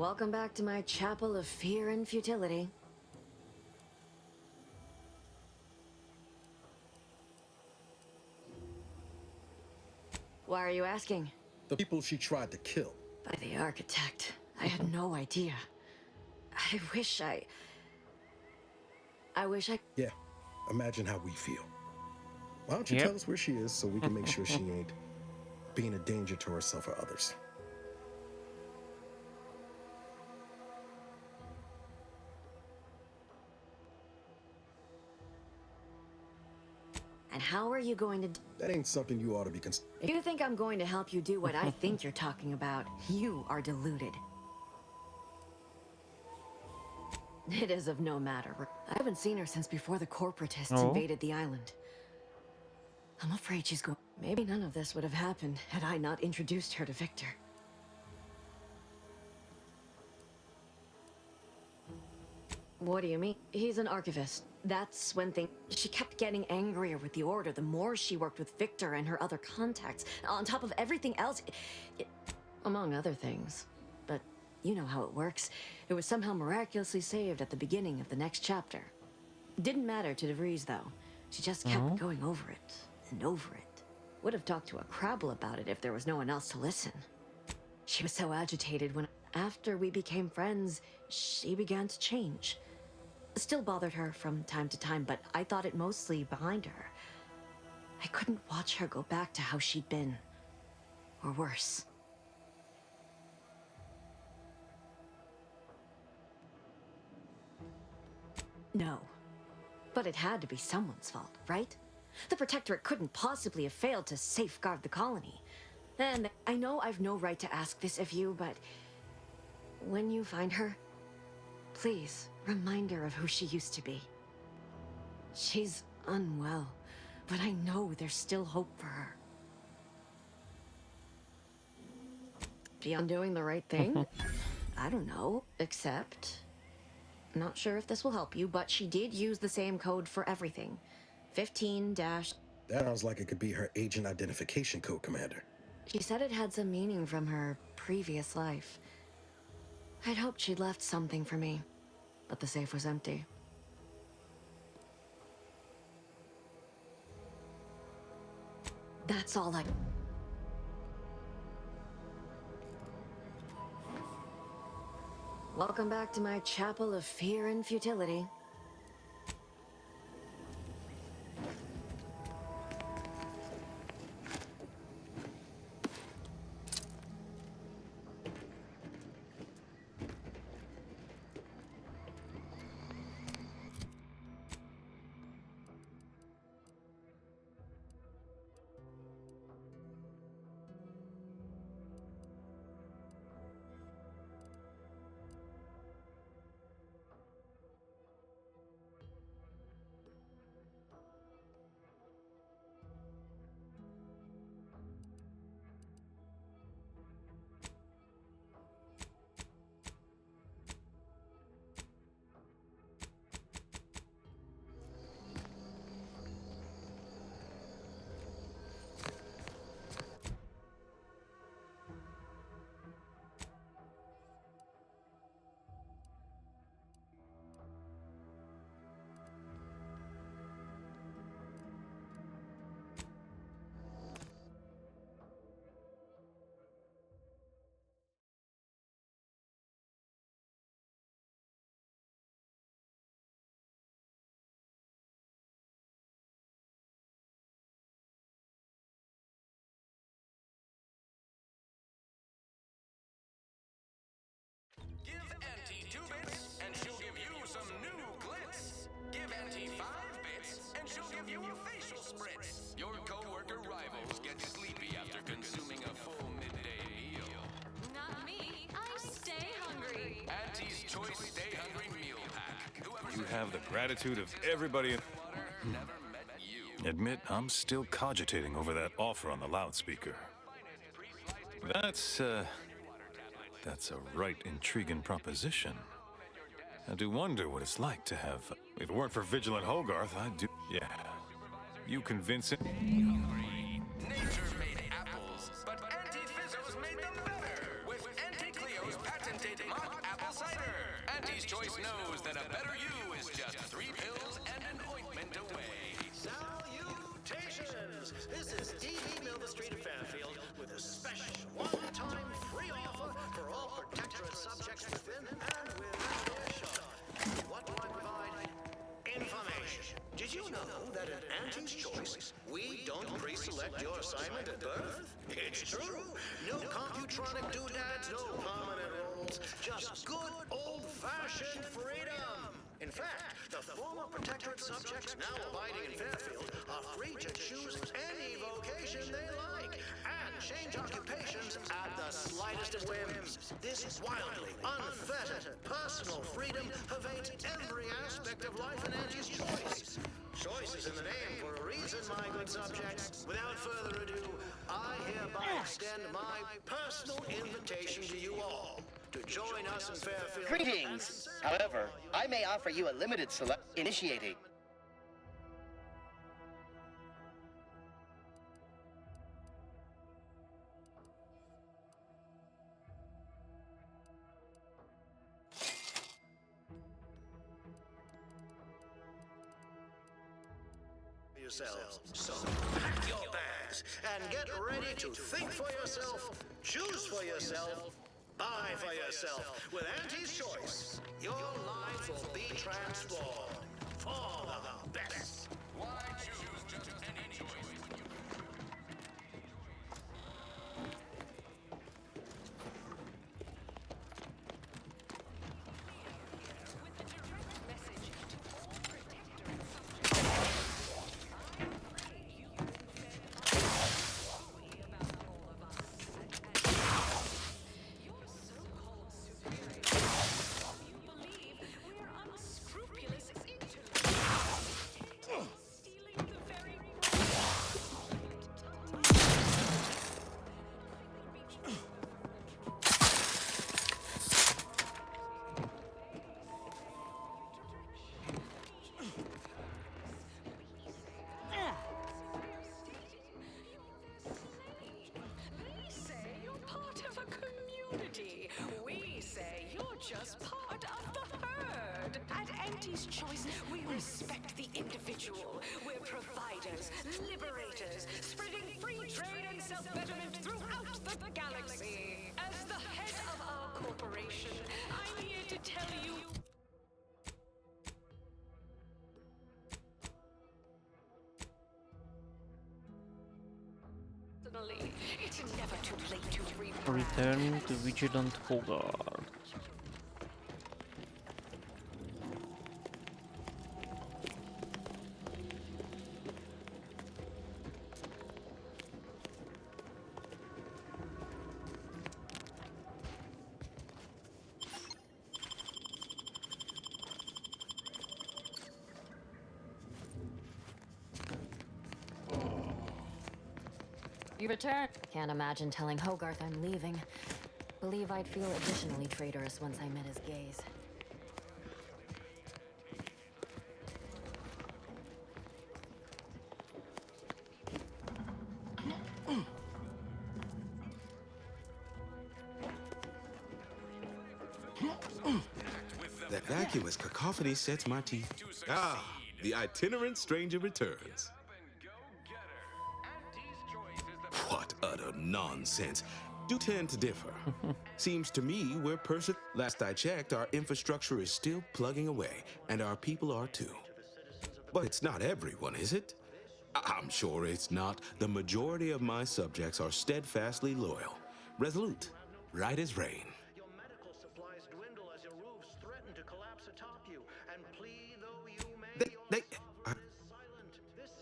Welcome back to my chapel of fear and futility. Why are you asking? The people she tried to kill. By the architect. I had no idea. I wish I... Yeah, imagine how we feel. Why don't you Yep. tell us where she is so we can make sure she ain't being a danger to herself or others? And how are you going to... That ain't something you ought to be If you think I'm going to help you do what I think you're talking about, you are deluded. It is of no matter. I haven't seen her since before the corporatists invaded the island. I'm afraid she's going... Maybe none of this would have happened had I not introduced her to Victor. What do you mean? He's an archivist. That's when things... She kept getting angrier with the Order the more she worked with Victor and her other contacts. On top of everything else... among other things. But you know how it works. It was somehow miraculously saved at the beginning of the next chapter. Didn't matter to DeVries, though. She just kept going over it and over it. Would have talked to a Crabble about it if there was no one else to listen. She was so agitated when... After we became friends, she began to change. Still bothered her from time to time, but I thought it mostly behind her. I couldn't watch her go back to how she'd been. Or worse. No. But it had to be someone's fault, right? The Protectorate couldn't possibly have failed to safeguard the colony. And I know I've no right to ask this of you, but... when you find her, please remind her of who she used to be. She's unwell, but I know there's still hope for her. Beyond doing the right thing? I don't know, except... Not sure if this will help you, but she did use the same code for everything. 15 dash... That sounds like it could be her agent identification code, Commander. She said it had some meaning from her previous life. I'd hoped she'd left something for me, but the safe was empty. That's all I... Welcome back to my chapel of fear and futility. Give Auntie 2 bits, and she'll give you some new glitz. Give Auntie 5 bits, and she'll give you a facial spritz. Your co-worker rivals get sleepy after consuming a full midday meal. Not me. I stay hungry. Auntie's Choice Stay Hungry Meal Pack. You have the gratitude of everybody. Never met you. Admit, I'm still cogitating over that offer on the loudspeaker. That's a right intriguing proposition. I do wonder what it's like to have... If it weren't for Vigilant Hogarth, I'd do... Yeah. You convince him? Nature made apples, but Auntie Fizzo's made them better with Auntie Cleo's patented Auntie's Choice knows that a better you is just 3 pills and an ointment away. Salutations! This is D.V. Street of Fairfield with a special one-time free offer for all Protectorate subjects within and without earshot. What do I provide? Information. Did you know that in Auntie's Choice, we don't pre-select your assignment at birth? It's true. No computronic doodads, no permanent roles, just good old-fashioned freedom. In fact, the former Protectorate subjects now abiding in Fairfield are free to choose any vocation they like and change occupations at the slightest of whims. This wildly unfettered personal freedom pervades every aspect of life in Auntie's Choice. Choice is in the name for a reason, my good subjects. Without further ado, I hereby extend my personal invitation to you all to join us in Fairfield. Greetings! However, I may offer you a limited select initiating. Yourselves. So pack your bags and get ready to think for yourself, choose for yourself, buy for yourself. With Auntie's Choice, your lives will be transformed for the best. Why choose just any choice when you... Just part of the herd. At Auntie's Choice, we respect the individual. We're providers, liberators, spreading free trade and self-betterment throughout the galaxy. As the head of our corporation, I'm here to tell you... Personally, it's never too late to Return to Vigilant Hogarth. You return. Can't imagine telling Hogarth I'm leaving. Believe I'd feel additionally traitorous once I met his gaze. That vacuous cacophony sets my teeth. Ah, the itinerant stranger returns. What utter nonsense. Do tend to differ. Seems to me we're last I checked, our infrastructure is still plugging away, and our people are too. But it's not everyone, is it? I'm sure it's not. The majority of my subjects are steadfastly loyal, resolute, right as rain. Your medical supplies dwindle as your roofs threaten to collapse atop you, and plea though you may, your father is silent.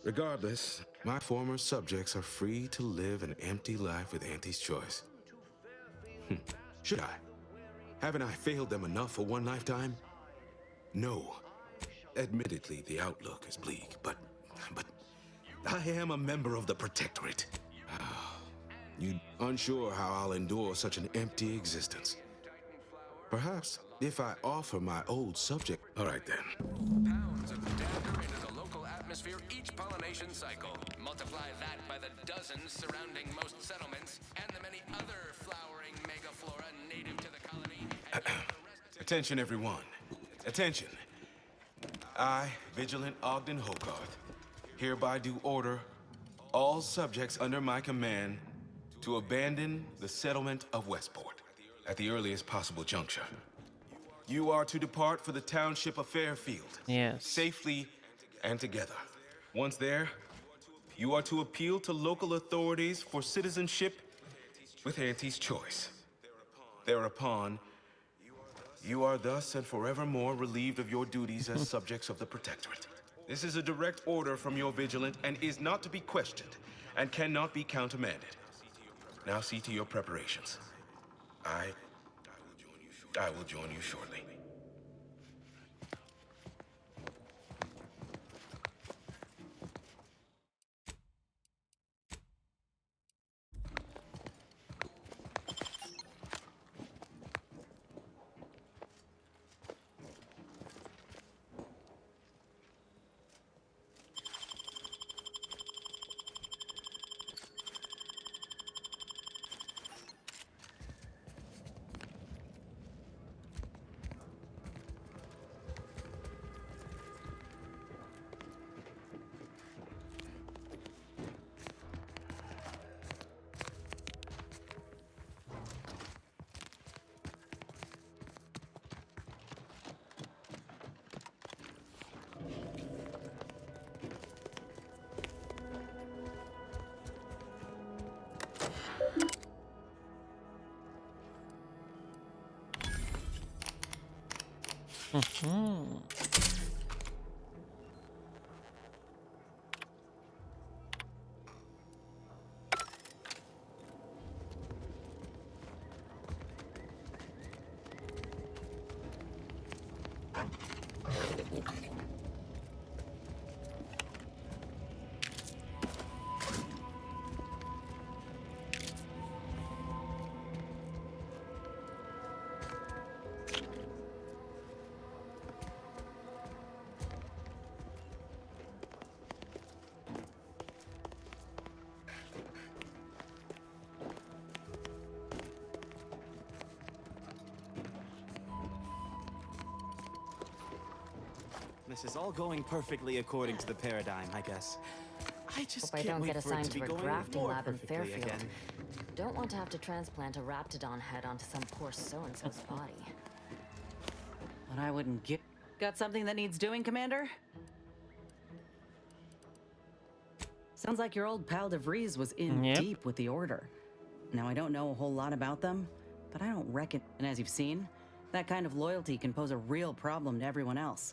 Regardless, my former subjects are free to live an empty life with Auntie's Choice. Should I? Haven't I failed them enough for one lifetime? No. Admittedly, the outlook is bleak, but I am a member of the Protectorate. You unsure how I'll endure such an empty existence. Perhaps if I offer my old subject. All right then. Pounds of dander into the local atmosphere each pollination cycle. Multiply that by the dozens surrounding most settlements and the many other flowering megaflora native to the colony. Attention everyone. Attention. I, Vigilant Ogden Hogarth, hereby do order all subjects under my command to abandon the settlement of Westport at the earliest possible juncture. You are to depart for the township of Fairfield. Yes. Safely and together. Once there, you are to appeal to local authorities for citizenship with Auntie's choice. Thereupon, you are thus and forevermore relieved of your duties as subjects of the Protectorate. This is a direct order from your Vigilant and is not to be questioned and cannot be countermanded. Now see to your preparations. I will join you shortly. This is all going perfectly according to the paradigm, I guess. I just Hope I can't don't wait get for it assigned to be to a going grafting more lab in perfectly Fairfield. again. Don't want to have to transplant a Raptidon head onto some poor so-and-so's body. But I wouldn't get... Got something that needs doing, Commander? Sounds like your old pal DeVries was in deep with the Order. Now, I don't know a whole lot about them, but I don't reckon... And as you've seen, that kind of loyalty can pose a real problem to everyone else.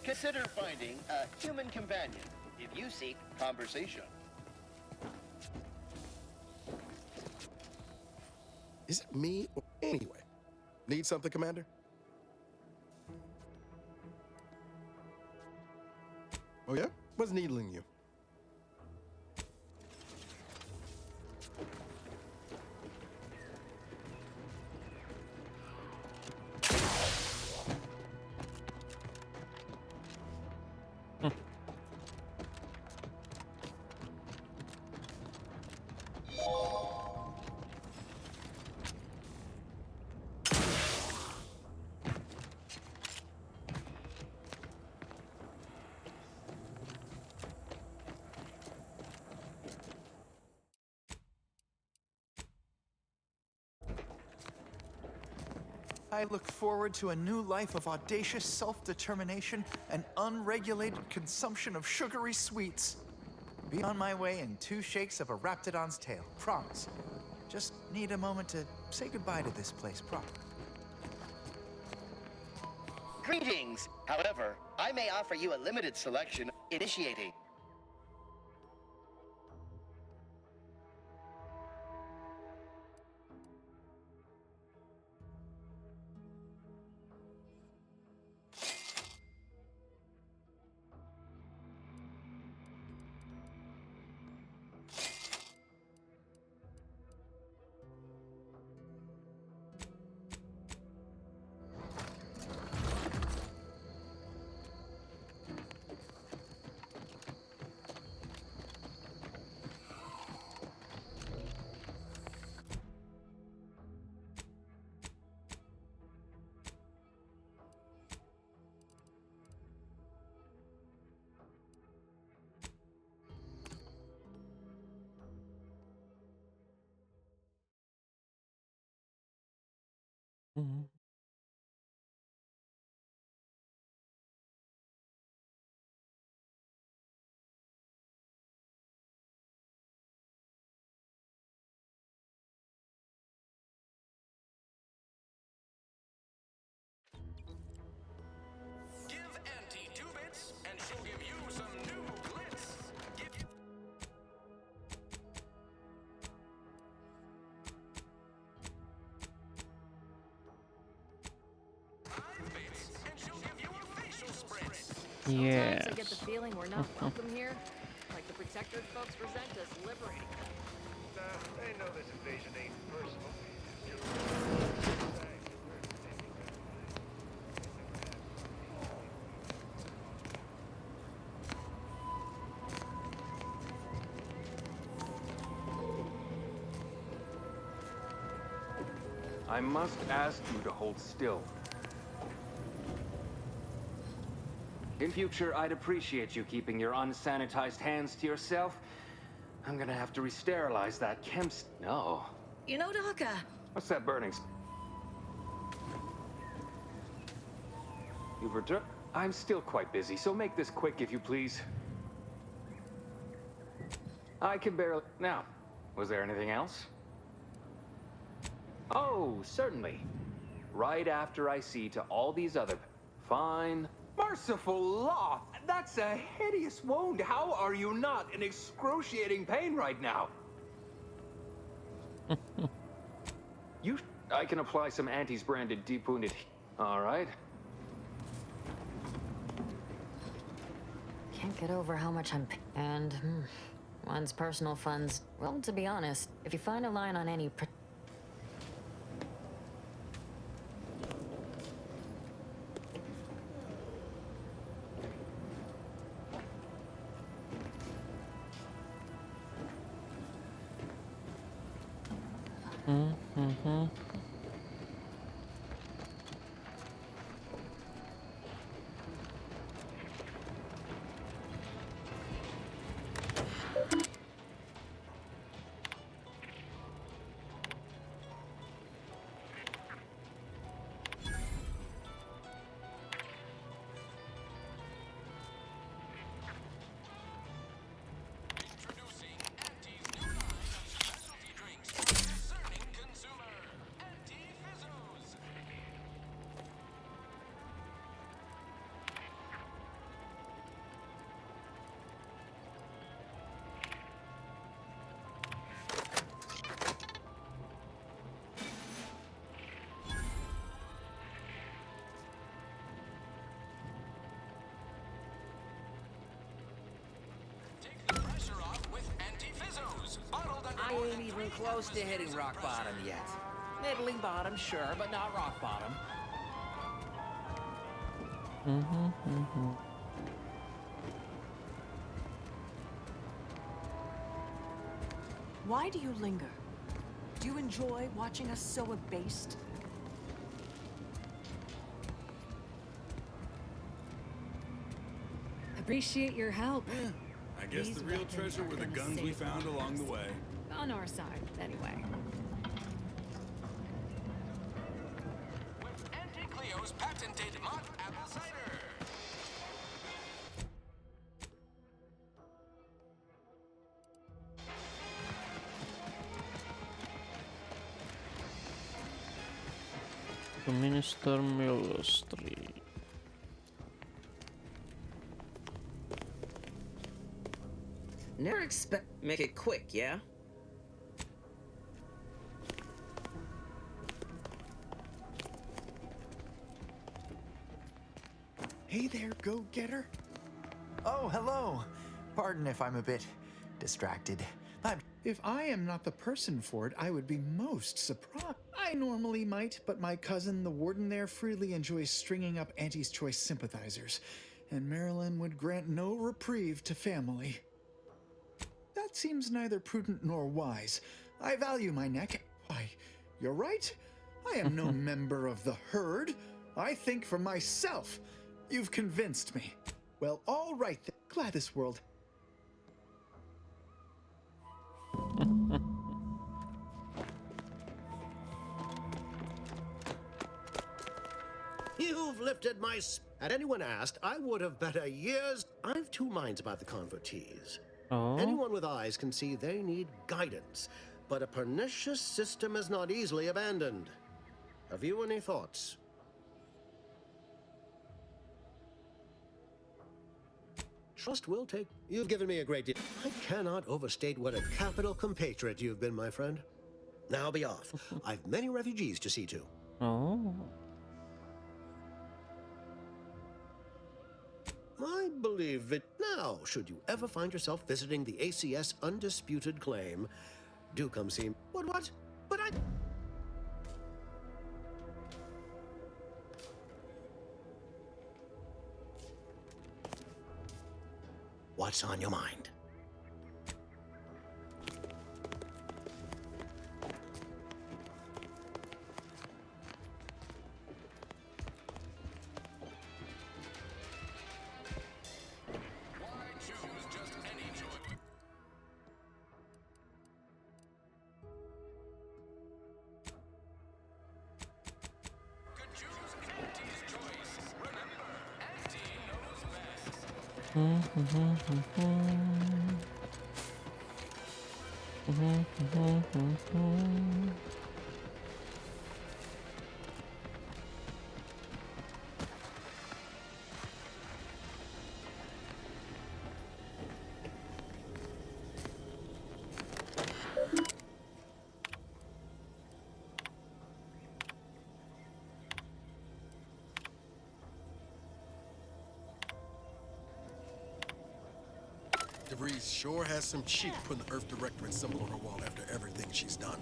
Consider finding a human companion if you seek conversation. Is it me or anyway? Need something, Commander? Oh yeah? What's needling you? I look forward to a new life of audacious self-determination and unregulated consumption of sugary sweets. Be on my way in 2 shakes of a Raptidon's tail, promise. Just need a moment to say goodbye to this place proper. Greetings! However, I may offer you a limited selection initiating. Sometimes I get the feeling we're not welcome here. Like the protectorate folks resent us liberating them. Nah, they know this invasion ain't personal. I must ask you to hold still. In future, I'd appreciate you keeping your unsanitized hands to yourself. I'm gonna have to re-sterilize that No. You know, Doc, What's that burning? You've returned? I'm still quite busy, so make this quick if you please. I can barely... Now, was there anything else? Oh, certainly. Right after I see to all these other... Fine. Merciful law! That's a hideous wound. How are you not in excruciating pain right now? I can apply some Auntie's branded deep wounded... All right. can't get over how much I'm... And, one's personal funds... Well, to be honest, if you find a line on any... I ain't even close to hitting rock bottom yet. Middling bottom, sure, but not rock bottom. Why do you linger? Do you enjoy watching us so abased? Appreciate your help. I guess the real treasure were the guns we found along the way. On our side, anyway. With Auntie Cleo's patented malt apple cider. Minister Mill Street. Never expect... Make it quick, yeah? Hey there, go-getter. Oh, hello. Pardon if I'm a bit distracted. If I am not the person for it, I would be most surprised. I normally might, but my cousin, the warden there, freely enjoys stringing up Auntie's Choice sympathizers, and Marilyn would grant no reprieve to family. That seems neither prudent nor wise. I value my neck. Why, you're right. I am no member of the herd. I think for myself. You've convinced me. Well, all right then. Glad this world... You've lifted my Had anyone asked, I would have bet a year's... I've two minds about the convertees. Oh. Anyone with eyes can see they need guidance, but a pernicious system is not easily abandoned. Have you any thoughts? Trust will take... You've given me a great deal. I cannot overstate what a capital compatriot you've been, my friend. Now be off. I've many refugees to see to. Oh. I believe it. Now, should you ever find yourself visiting the ACS Undisputed Claim, do come see me. What? But I... What's on your mind? DeVries sure has some cheek putting the Earth Directorate symbol on her wall after everything she's done.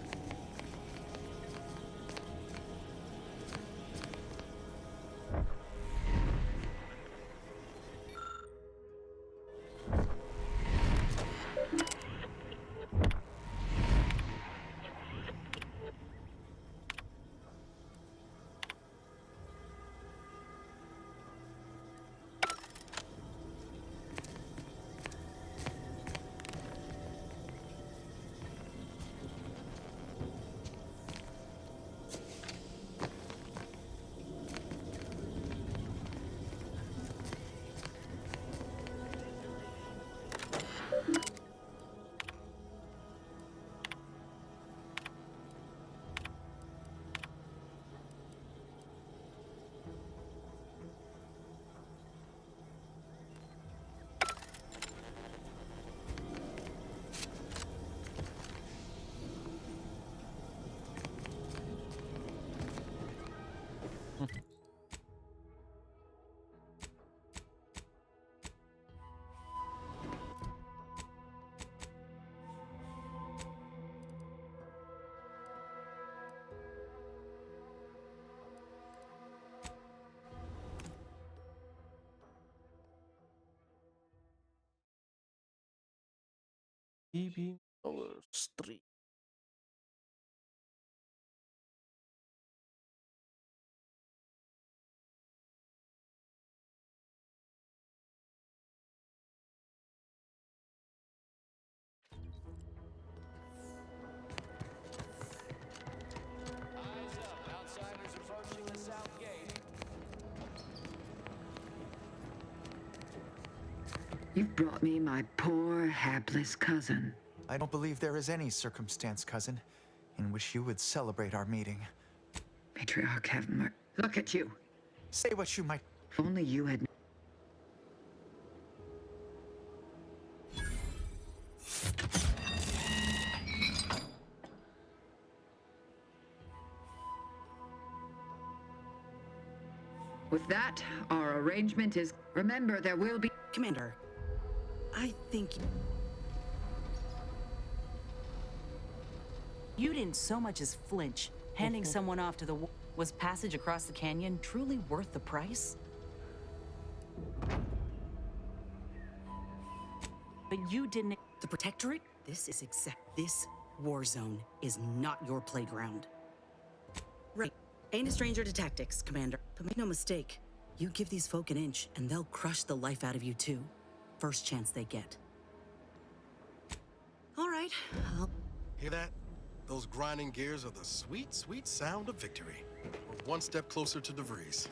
BB Street. Outsiders approaching the south gate. You've brought me my poor, hapless cousin. I don't believe there is any circumstance, cousin, in which you would celebrate our meeting. Patriarch, have mercy. Look at you. Say what you might. If only you had. With that, our arrangement is. Remember, there will be. Commander, I think you didn't so much as flinch. Handing someone off to the was passage across the canyon truly worth the price? But you didn't. The Protectorate? This war zone is not your playground. Right. Ain't a stranger to tactics, Commander. But make no mistake, you give these folk an inch, and they'll crush the life out of you too. First chance they get. All right, Hear that? Those grinding gears are the sweet, sweet sound of victory. We're one step closer to DeVries.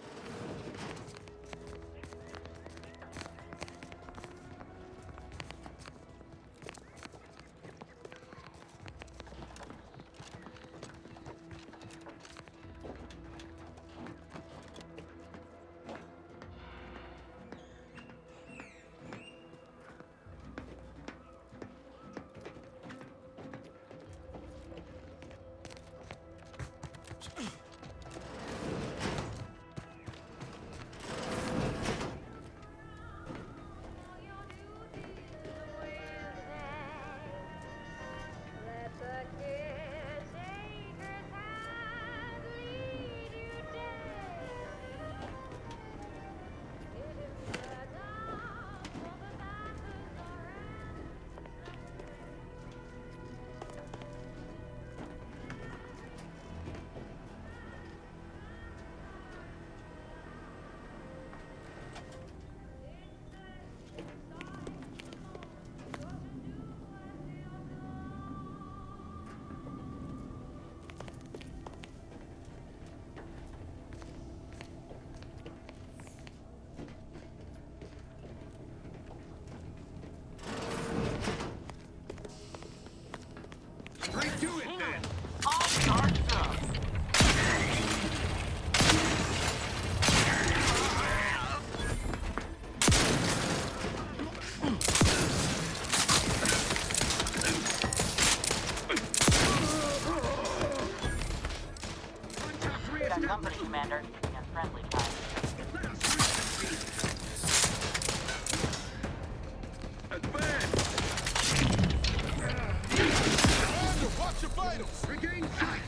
Commander. In friendly time. Watch your vitals! Regain sight!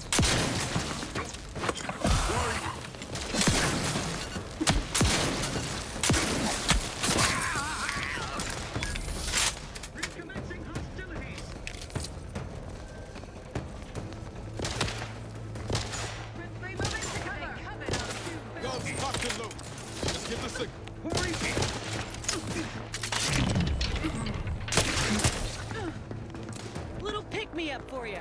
Recommencing hostilities! They move into cover! Guns locked and loaded. Let's give the signal. Little pick-me-up for you.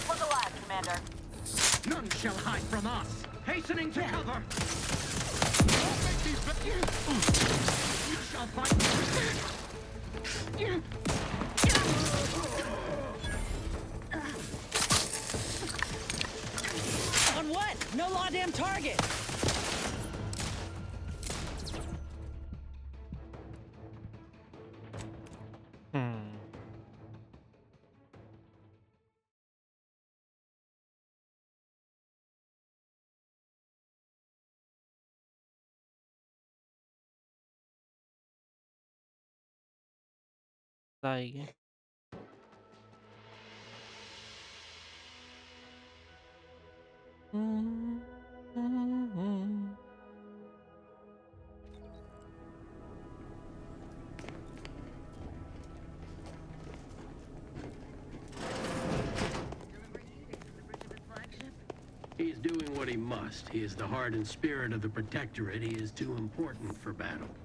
Look alive, Commander. None shall hide from us! Hastening to cover! You shall fight! On what? No law damn target. Sai. He is doing what he must. He is the heart and spirit of the Protectorate. He is too important for battle.